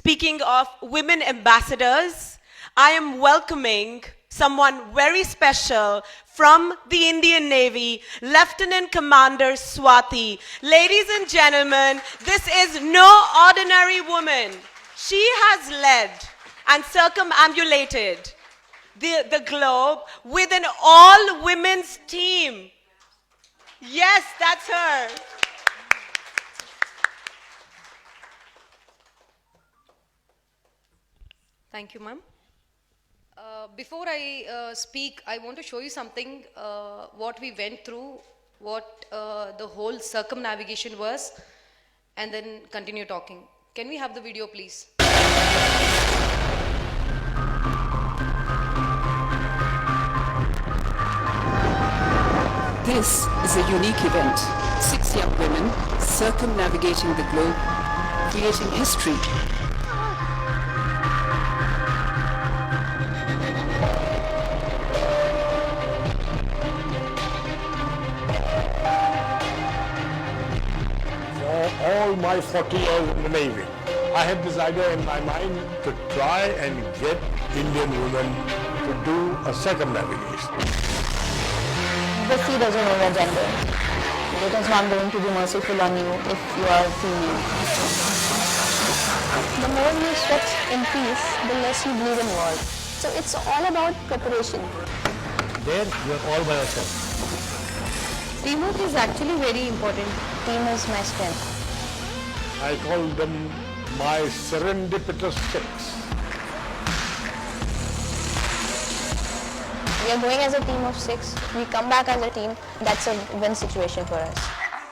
Speaking of women ambassadors, I am welcoming someone very special from the Indian Navy, Lieutenant Commander Swati. Ladies and gentlemen, this is no ordinary woman. She has led and circumambulated the globe with an all-women's team. Yes, that's her. Thank you, ma'am. Before I speak, I want to show you something, what we went through, what the whole circumnavigation was, and then continue talking. Can we have the video, please? This is a unique event. 6 young women circumnavigating the globe, creating history. For all my 40 years in the Navy, I had this idea in my mind to try and get Indian women to do a circumnavigation. The sea doesn't know your gender. It is not going to be merciful on you if you are female. The more you sweat in peace, the less you bleed in war. So it's all about preparation. There, you are all by yourself. Teamwork is actually very important. Team is my strength. I call them my serendipitous six. We are going as a team of 6. We come back as a team. That's a win situation for us.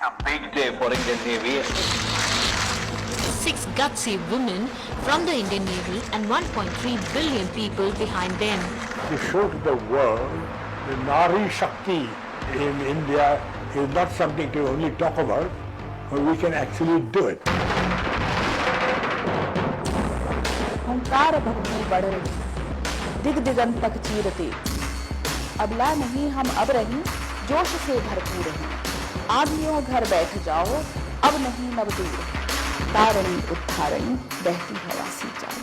A big day for Indian Navy. 6 gutsy women from the Indian Navy and 1.3 billion people behind them. To show to the world the Nari Shakti in India is not something to only talk about, but we can actually do it. ओंकार भक्ति बढ़ रही, दिग दिगंत तक चीरते, अबला नहीं हम अब रही, जोश से भरपूर रही, आधियों घर बैठ जाओ, अब नहीं नब दूर, तारणी उद्धारणी बहती हवा सी चाल.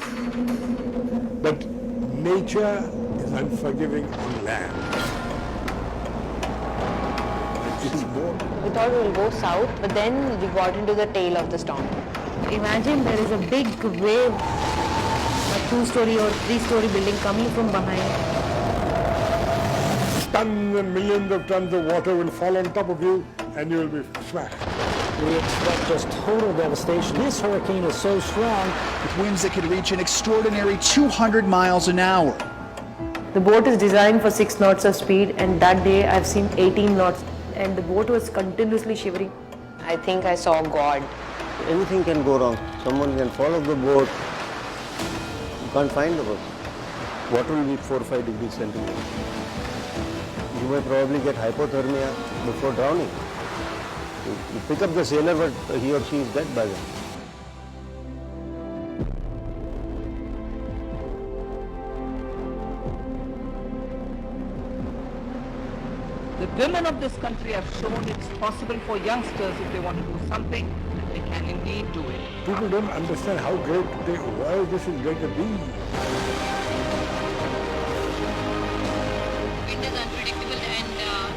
But nature is unforgiving on land. It's more. We thought we will go south, but then we got into the tail of the storm. Imagine there is a big wave, a 2-story or 3-story building coming from behind. Tons and millions of tons of water will fall on top of you and you will be smashed. We expect just total devastation. This hurricane is so strong, with winds that could reach an extraordinary 200 miles an hour. The boat is designed for 6 knots of speed, and that day I've seen 18 knots, and the boat was continuously shivering. I think I saw God. Anything can go wrong. Someone can fall off the boat. You can't find the boat. Water will be 4 or 5 degrees centigrade. You may probably get hypothermia before drowning. You pick up the sailor, but he or she is dead by then. The women of this country have shown it's possible for youngsters if they want to do something, they can indeed do it. People don't understand how great the world this is going to be. Wind is unpredictable and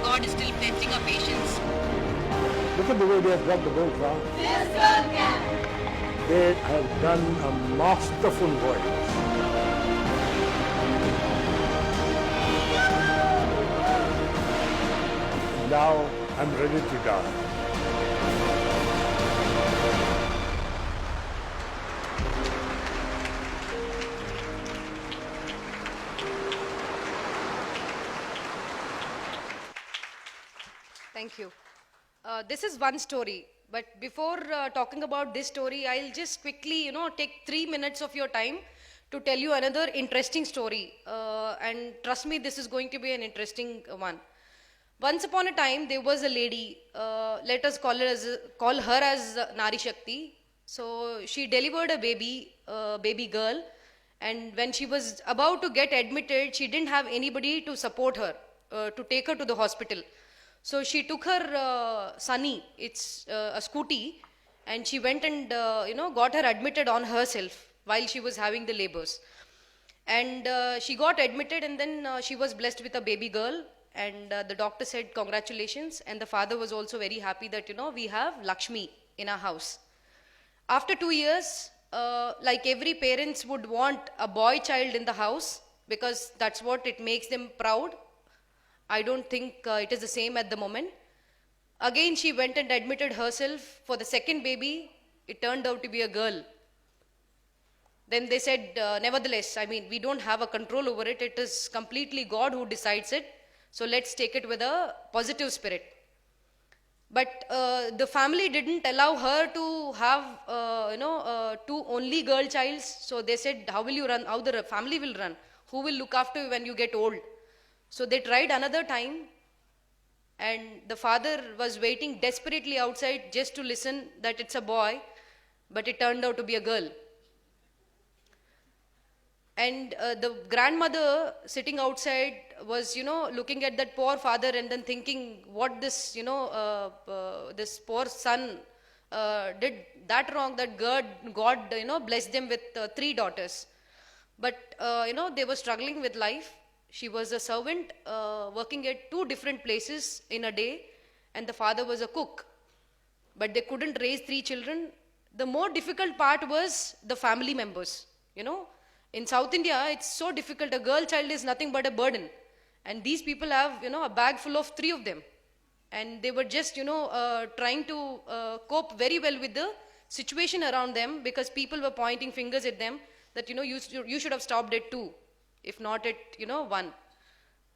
God is still testing our patience. Look at the way they have brought the boat round. This girl can. They have done a masterful voyage. Now I'm ready to die. Thank you. This is one story, but before talking about this story, I'll just quickly, take 3 minutes of your time to tell you another interesting story. And trust me, this is going to be an interesting one. Once upon a time, there was a lady, let us call her as Nari Shakti. So she delivered a baby girl, and when she was about to get admitted, she didn't have anybody to support her, to take her to the hospital. So she took her Sunny, it's a scooty, and she went and got her admitted on herself. while she was having the labors. And she got admitted, and then she was blessed with a baby girl. And the doctor said, congratulations. And the father was also very happy that, we have Lakshmi in our house. After 2 years, like every parents would want a boy child in the house, because that's what it makes them proud. I don't think it is the same at the moment. Again, she went and admitted herself for the second baby. It turned out to be a girl. Then they said, nevertheless, we don't have a control over it. It is completely God who decides it. So let's take it with a positive spirit. But the family didn't allow her to have, two only girl childs. So they said, how will you run? How the family will run? Who will look after you when you get old? So they tried another time. And the father was waiting desperately outside just to listen that it's a boy. But it turned out to be a girl. And the grandmother sitting outside was, looking at that poor father and then thinking what this, this poor son did that wrong, that God, blessed them with 3 daughters. But, they were struggling with life. She was a servant working at 2 different places in a day, and the father was a cook. But they couldn't raise 3 children. The more difficult part was the family members, In South India, it's so difficult. A girl child is nothing but a burden. And these people have, a bag full of 3 of them. And they were just, trying to cope very well with the situation around them, because people were pointing fingers at them that, you should have stopped at 2, if not at, 1.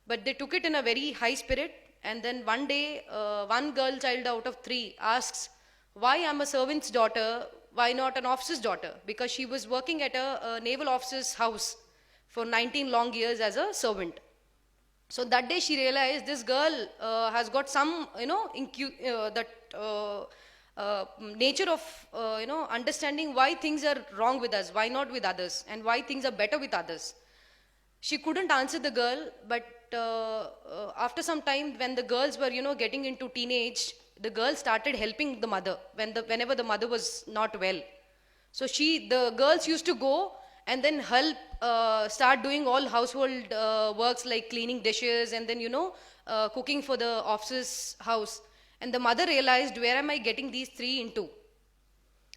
But they took it in a very high spirit. And then one day, one girl child out of 3 asks, why I'm a servant's daughter? Why not an officer's daughter? Because she was working at a naval officer's house for 19 long years as a servant. So that day she realized this girl has got some, nature of, understanding why things are wrong with us, why not with others, and why things are better with others. She couldn't answer the girl, but after some time, when the girls were, getting into teenage, the girl started helping the mother whenever the mother was not well. So the girls used to go and then help start doing all household works like cleaning dishes and then, cooking for the officer's house. And the mother realized, where am I getting these 3 into?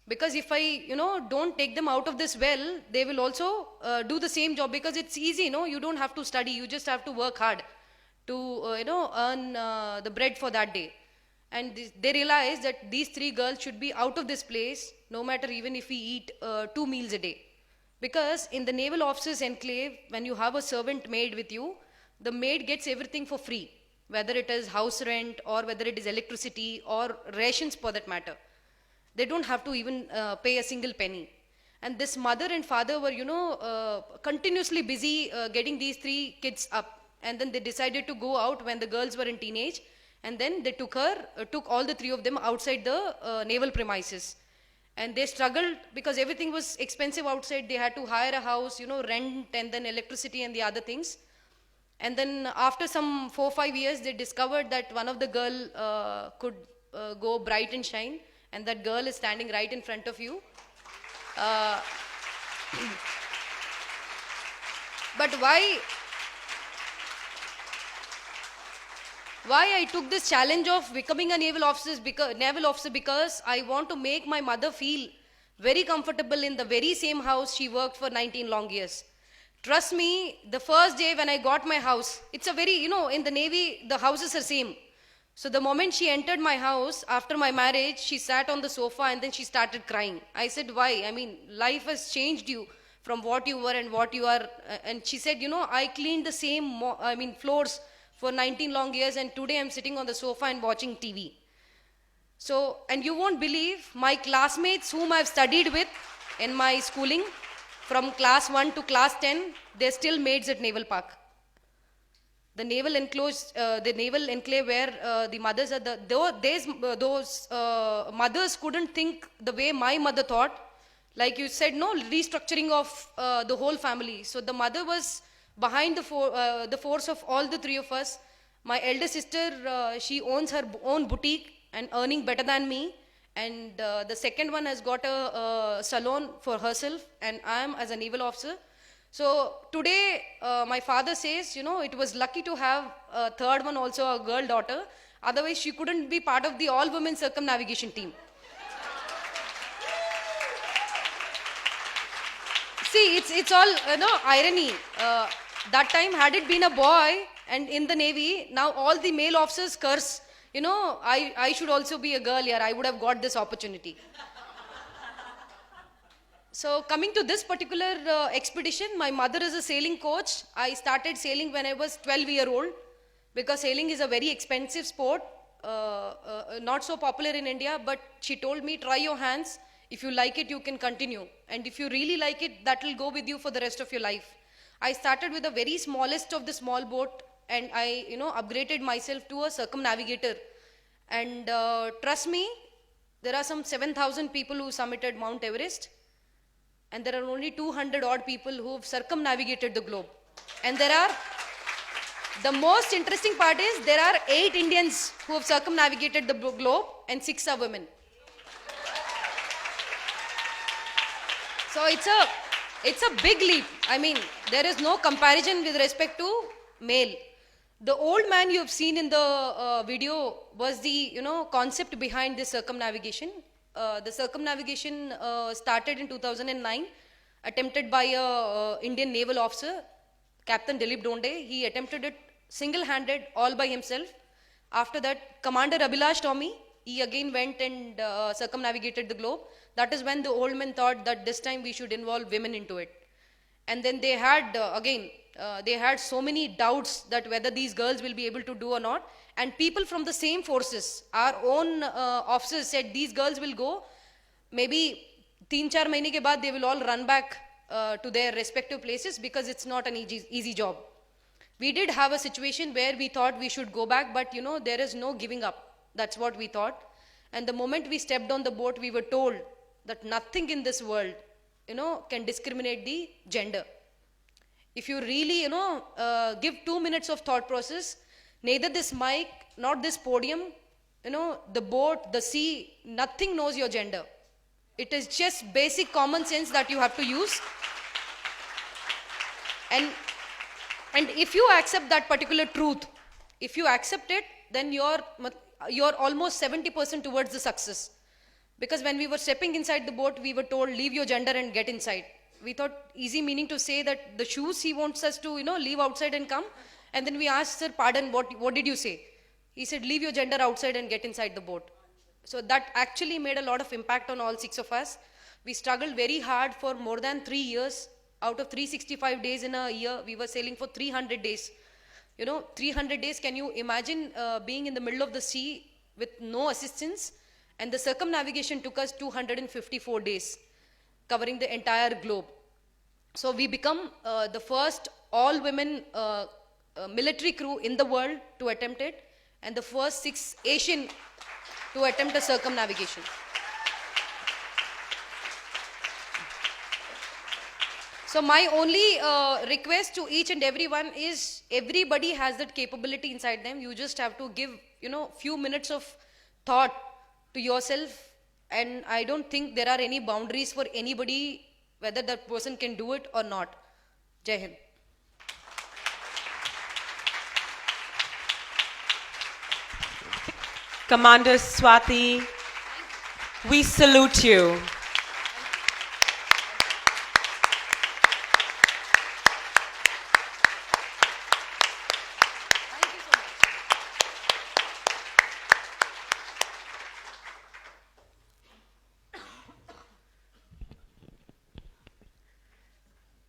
Because if I, don't take them out of this well, they will also do the same job, because it's easy, you don't have to study, you just have to work hard to, earn the bread for that day. And they realized that these 3 girls should be out of this place, no matter even if we eat 2 meals a day. Because in the Naval Officers Enclave, when you have a servant maid with you, the maid gets everything for free, whether it is house rent or whether it is electricity or rations for that matter. They don't have to even pay a single penny. And this mother and father were, continuously busy getting these 3 kids up. And then they decided to go out when the girls were in teenage. And then they took all the 3 of them outside the naval premises. And they struggled because everything was expensive outside. They had to hire a house, rent, and then electricity and the other things. And then after some 4-5 years, they discovered that one of the girl could go bright and shine. And that girl is standing right in front of you. But why I took this challenge of becoming a naval officer? Because I want to make my mother feel very comfortable in the very same house she worked for 19 long years. Trust me, the first day when I got my house, it's a very, in the Navy, the houses are same. So the moment she entered my house, after my marriage, she sat on the sofa and then she started crying. I said, why? Life has changed you from what you were and what you are. And she said, I cleaned the same, floors for 19 long years, and today I'm sitting on the sofa and watching TV. So, and you won't believe, my classmates whom I've studied with in my schooling, from class 1 to class 10, they're still maids at Naval Park. The naval enclave where the mothers are, those mothers couldn't think the way my mother thought. Like you said, no, restructuring of the whole family. So the mother was behind the force of all the 3 of us. My elder sister, she owns her own boutique and earning better than me. And the second one has got a salon for herself, and I am as a naval officer. So today, my father says, it was lucky to have a third one also, a girl daughter. Otherwise, she couldn't be part of the all-women circumnavigation team. See, it's all, irony. That time, had it been a boy and in the Navy, now all the male officers curse, I should also be a girl here. I would have got this opportunity. So coming to this particular expedition, my mother is a sailing coach. I started sailing when I was 12-year-old because sailing is a very expensive sport, not so popular in India, but she told me, try your hands. If you like it, you can continue. And if you really like it, that will go with you for the rest of your life. I started with the very smallest of the small boat, and I, upgraded myself to a circumnavigator. And trust me, there are some 7,000 people who summited Mount Everest, and there are only 200 odd people who have circumnavigated the globe. And the most interesting part is, there are 8 Indians who have circumnavigated the globe, and 6 are women. So it's a big leap. I mean, there is no comparison with respect to male. The old man you have seen in the video was the concept behind this circumnavigation. The circumnavigation started in 2009, attempted by a Indian naval officer, Captain Dilip Donde. He attempted it single-handed, all by himself. After that, Commander Abhilash Tomy, he again went and circumnavigated the globe. That is when the old men thought that this time we should involve women into it. And then they had, they had so many doubts that whether these girls will be able to do or not. And people from the same forces, our own officers said these girls will go, maybe 3-4 mahine ke baad they will all run back to their respective places because it's not an easy job. We did have a situation where we thought we should go back, but there is no giving up. That's what we thought. And the moment we stepped on the boat, we were told that nothing in this world, can discriminate the gender. If you really, give 2 minutes of thought process, neither this mic, not this podium, the boat, the sea, nothing knows your gender. It is just basic common sense that you have to use. And if you accept that particular truth, if you accept it, then you're almost 70% towards the success. Because when we were stepping inside the boat, we were told, leave your gender and get inside. We thought, easy meaning to say that the shoes he wants us to, leave outside and come. And then we asked, sir, pardon, what did you say? He said, leave your gender outside and get inside the boat. So that actually made a lot of impact on all 6 of us. We struggled very hard for more than 3 years. Out of 365 days in a year, we were sailing for 300 days. 300 days, can you imagine being in the middle of the sea with no assistance? And the circumnavigation took us 254 days, covering the entire globe. So we become the first all-women military crew in the world to attempt it, and the first 6 Asian to attempt a circumnavigation. So my only request to each and everyone is, everybody has that capability inside them. You just have to give, few minutes of thought to yourself, and I don't think there are any boundaries for anybody whether that person can do it or not. Jai Hind. Commander Swati, we salute you.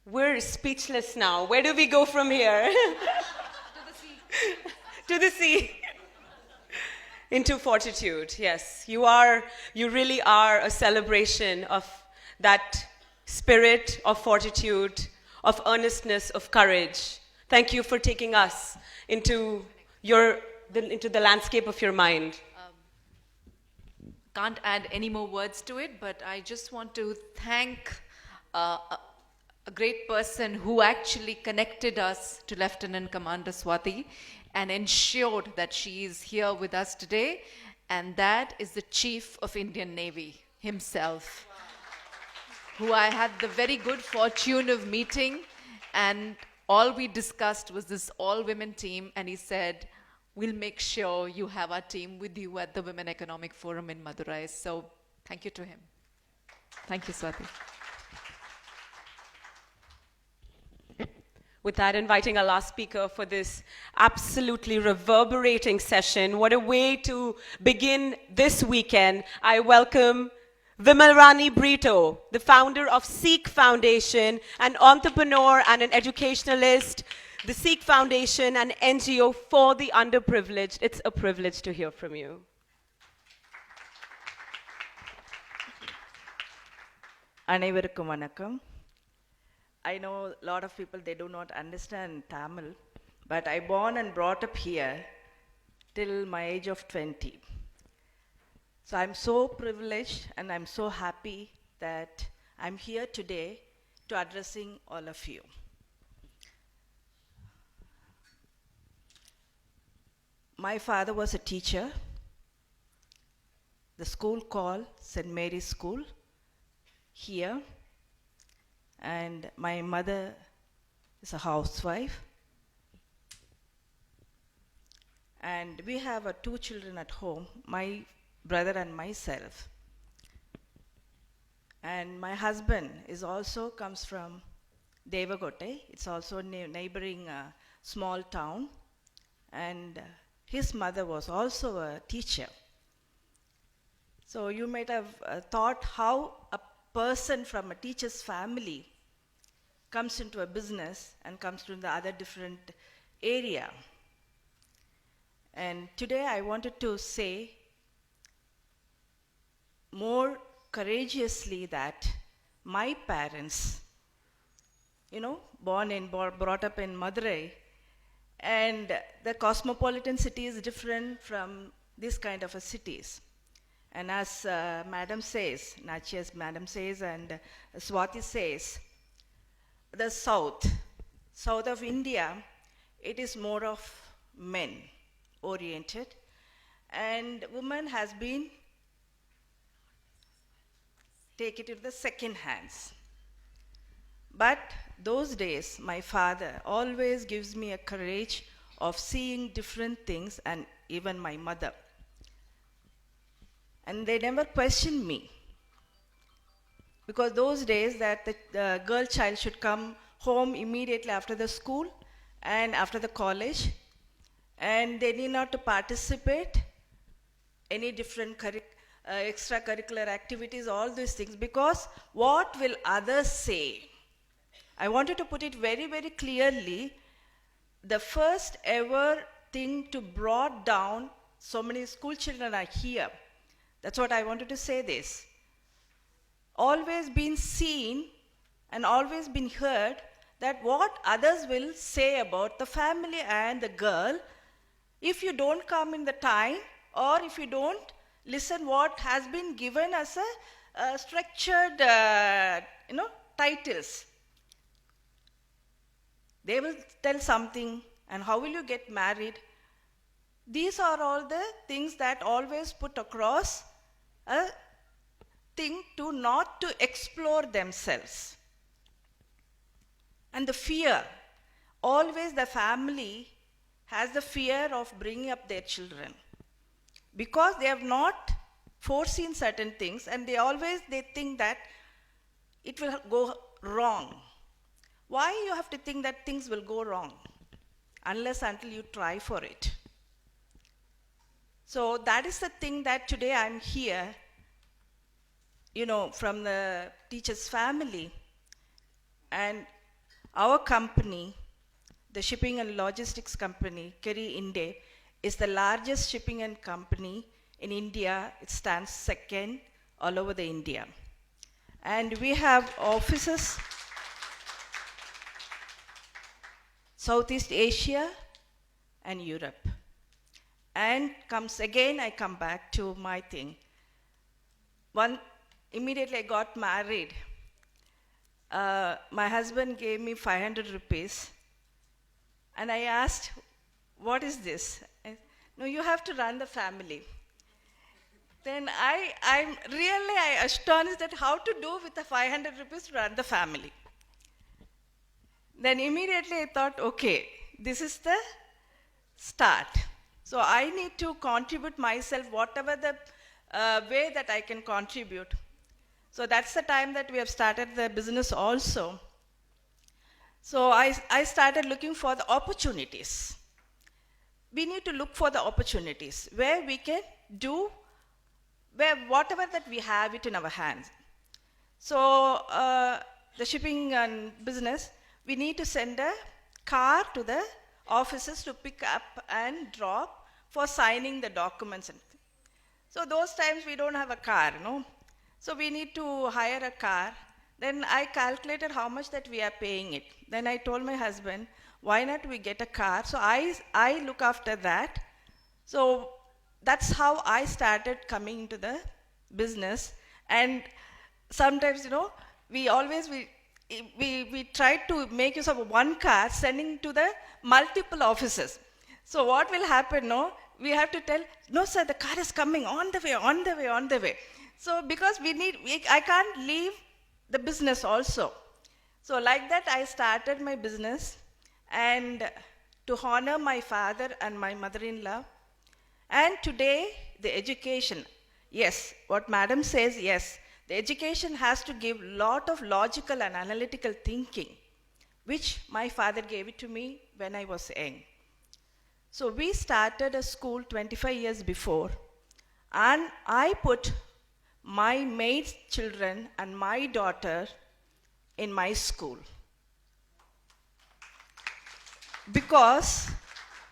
We're speechless now. Where do we go from here? To the sea. To the sea. Into fortitude, yes. You really are a celebration of that spirit of fortitude, of earnestness, of courage. Thank you for taking us into the landscape of your mind. Can't add any more words to it, but I just want to thank a great person who actually connected us to Lieutenant Commander Swati and ensured that she is here with us today. and that is the Chief of Indian Navy himself, who I had the very good fortune of meeting, and all we discussed was this all-women team, and he said, we'll make sure you have our team with you at the Women Economic Forum in Madurai. So thank you to him. Thank you, Swati. With that, inviting our last speaker for this absolutely reverberating session. What a way to begin this weekend. I welcome Vimalarani Britto, the founder of Seek Foundation, an entrepreneur and an educationalist, the Seek Foundation, an NGO for the underprivileged. It's a privilege to hear from you. அனைவருக்கும் வணக்கம். I know a lot of people, they do not understand Tamil, but I born and brought up here till my age of 20. So I'm so privileged and I'm so happy that I'm here today to addressing all of you. My father was a teacher. The school called St. Mary's School here, and my mother is a housewife, and we have two children at home, my brother and myself, and my husband is also comes from Devagote. It's also a neighboring small town, and his mother was also a teacher. So you might have thought how a person from a teacher's family comes into a business and comes to the other different area. And today I wanted to say more courageously that my parents, brought up in Madurai, and the cosmopolitan city is different from this kind of a cities. And as Madam says, Nachia's Madam says, and Swati says, the south of India, it is more of men oriented, and women has been take it to the second hands. But those days, my father always gives me a courage of seeing different things, and even my mother. And they never questioned me. Because those days that the girl child should come home immediately after the school and after the college, and they need not to participate any different extracurricular activities, all these things, because what will others say? I wanted to put it very, very clearly. The first ever thing to brought down so many school children are here. That's what I wanted to say this. Always been seen and always been heard that what others will say about the family and the girl if you don't come in the time, or if you don't listen what has been given as a structured titles. They will tell something, and how will you get married? These are all the things that always put across a thing to not to explore themselves. And the fear, always the family has the fear of bringing up their children, because they have not foreseen certain things, and they think that it will go wrong. Why you have to think that things will go wrong? Unless until you try for it. So that is the thing that today I'm here, from the teacher's family. And our company, the shipping and logistics company, Kerry Inde, is the largest shipping and company in India. It stands second all over the India. And we have offices Southeast Asia and Europe. And I come back to my thing. Immediately I got married. My husband gave me 500 rupees. And I asked, what is this? No, you have to run the family. Then I'm really astonished at how to do with the 500 rupees to run the family. Then immediately I thought, okay, this is the start. So I need to contribute myself, whatever the way that I can contribute. So that's the time that we have started the business also. So I started looking for the opportunities. We need to look for the opportunities where we can do where whatever that we have it in our hands. So the shipping and business, we need to send a car to the offices to pick up and drop for signing the documents. So those times we don't have a car, So we need to hire a car. Then I calculated how much that we are paying it. Then I told my husband, why not we get a car? So I look after that. So that's how I started coming into the business. And sometimes, we try to make use of one car sending to the multiple offices. So what will happen, we have to tell, no sir, the car is coming on the way. So because I can't leave the business also. So like that I started my business, and to honor my father and my mother-in-law. And today, the education, yes, what madam says, yes, the education has to give lot of logical and analytical thinking, which my father gave it to me when I was young. So we started a school 25 years before, and I put my maid's children and my daughter in my school. Because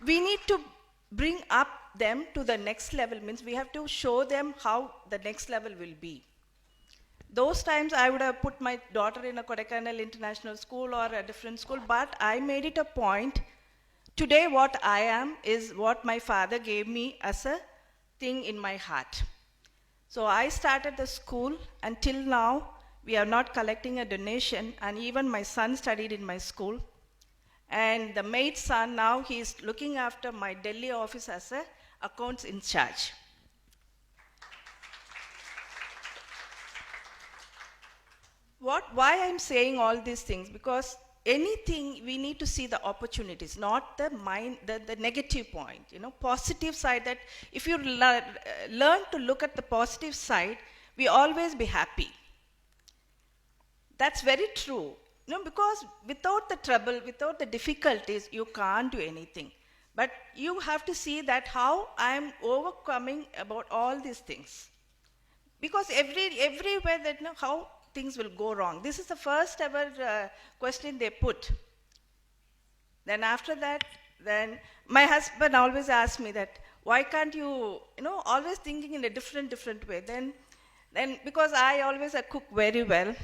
we need to bring up them to the next level, means we have to show them how the next level will be. Those times I would have put my daughter in a Kodaikanal International School or a different school, but I made it a point. Today what I am is what my father gave me as a thing in my heart. So I started the school. Until now, we are not collecting a donation, and even my son studied in my school. And the maid's son, now he is looking after my Delhi office as a accounts in charge. Why I'm saying all these things? Because anything we need to see the opportunities, not the negative point, positive side. That if you learn to look at the positive side, we always be happy. That's very true. Because without the trouble, without the difficulties, you can't do anything. But you have to see that how I am overcoming about all these things. Because everywhere that how things will go wrong. This is the first ever question they put. Then after that, then my husband always asks me that, why can't you, always thinking in a different way. Then because I always cook very well,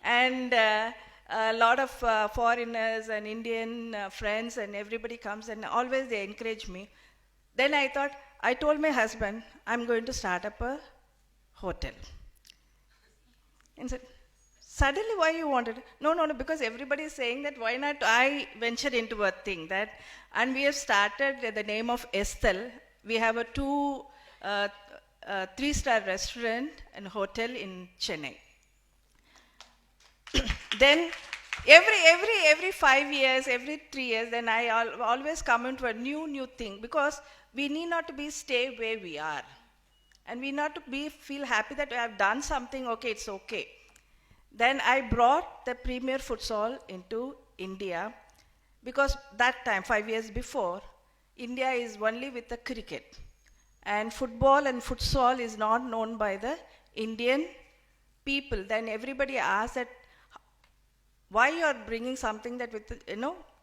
and a lot of foreigners and Indian friends and everybody comes, and always they encourage me. Then I told my husband, I'm going to start up a hotel. And said, suddenly why you wanted? No, because everybody is saying that why not I venture into a thing that, and we have started the name of Estel. We have a 3-star restaurant and hotel in Chennai. Then every 5 years, every 3 years, then I always come into a new thing, because we need not to stay where we are. And we not to feel happy that I have done something, okay, it's okay. Then I brought the Premier Futsal into India, because that time, 5 years before, India is only with the cricket. And football and futsal is not known by the Indian people. Then everybody asked that, why you are bringing something that with,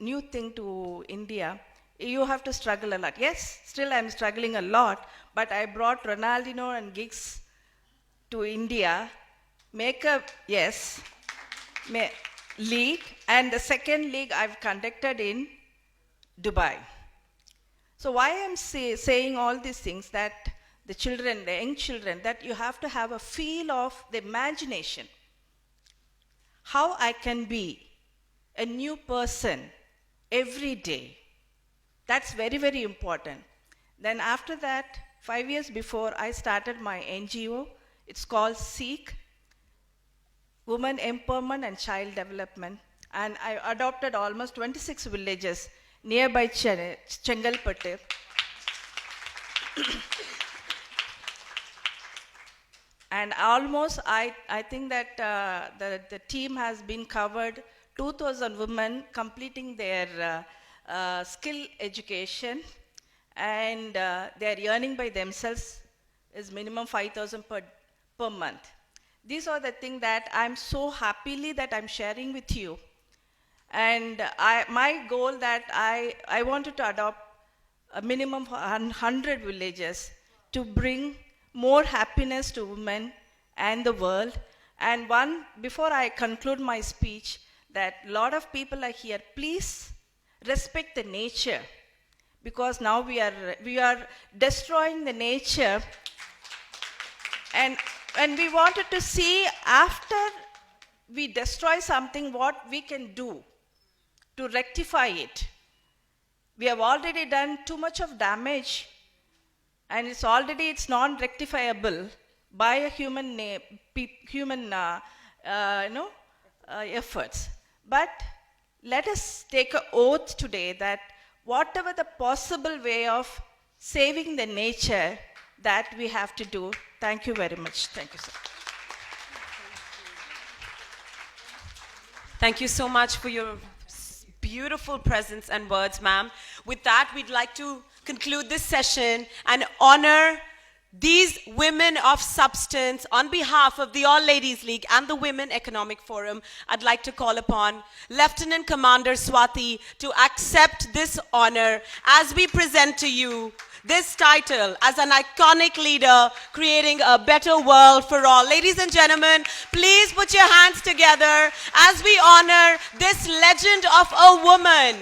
new thing to India? You have to struggle a lot. Yes, still I'm struggling a lot, but I brought Ronaldinho and Giggs to India, make a, league, and the second league I've conducted in Dubai. So why I'm saying all these things, that the children, the young children, that you have to have a feel of the imagination. How I can be a new person every day. That's very, very important. Then after that, 5 years before, I started my NGO. It's called SEEK, Women Empowerment and Child Development. And I adopted almost 26 villages nearby Chengalpattu. And almost, I think that the team has been covered 2,000 women completing their skill education, and they are earning by themselves is minimum 5,000 per month. These are the things that I'm so happily that I'm sharing with you. And my goal that I wanted to adopt a minimum of 100 villages to bring more happiness to women and the world. And before I conclude my speech, that a lot of people are here, please respect the nature, because now we are destroying the nature, and we wanted to see after we destroy something what we can do to rectify it. We have already done too much of damage, and it's non-rectifiable by a human efforts. But let us take an oath today that whatever the possible way of saving the nature that we have to do. Thank you very much. Thank you, sir. Thank you so much for your beautiful presence and words, ma'am. With that, we'd like to conclude this session and honor these women of substance. On behalf of the All Ladies League and the Women Economic Forum, I'd like to call upon Lieutenant Commander Swati to accept this honor as we present to you this title as an iconic leader creating a better world for all. Ladies and gentlemen, please put your hands together as we honor this legend of a woman.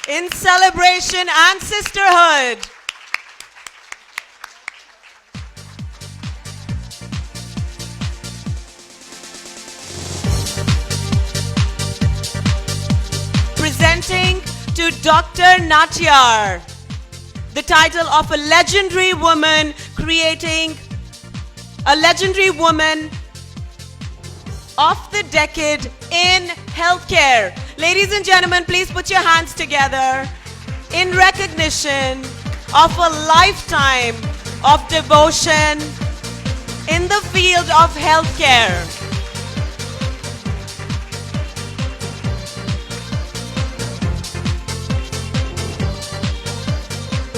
In celebration and sisterhood. Presenting to Dr. Natyar the title of a legendary woman creating a legendary woman of the decade in healthcare. Ladies and gentlemen, please put your hands together in recognition of a lifetime of devotion in the field of healthcare.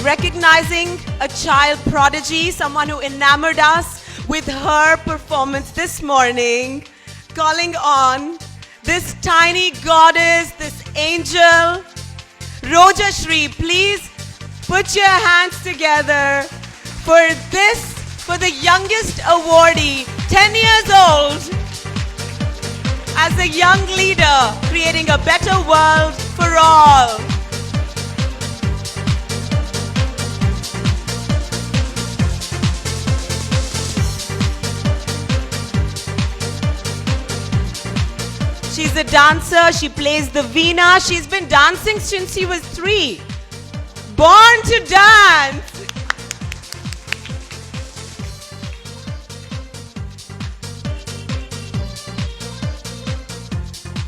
Recognizing a child prodigy, someone who enamored us with her performance this morning, calling on this tiny goddess, this angel, Rojashri. Please put your hands together for the youngest awardee, 10 years old, as a young leader creating a better world for all. She's a dancer, she plays the veena, she's been dancing since she was 3. Born to dance!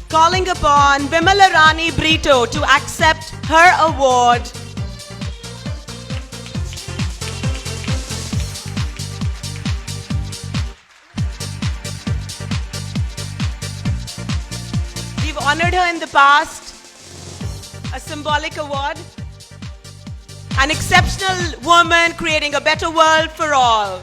Calling upon Vimalarani Britto to accept her award. Honored her in the past, a symbolic award, an exceptional woman creating a better world for all.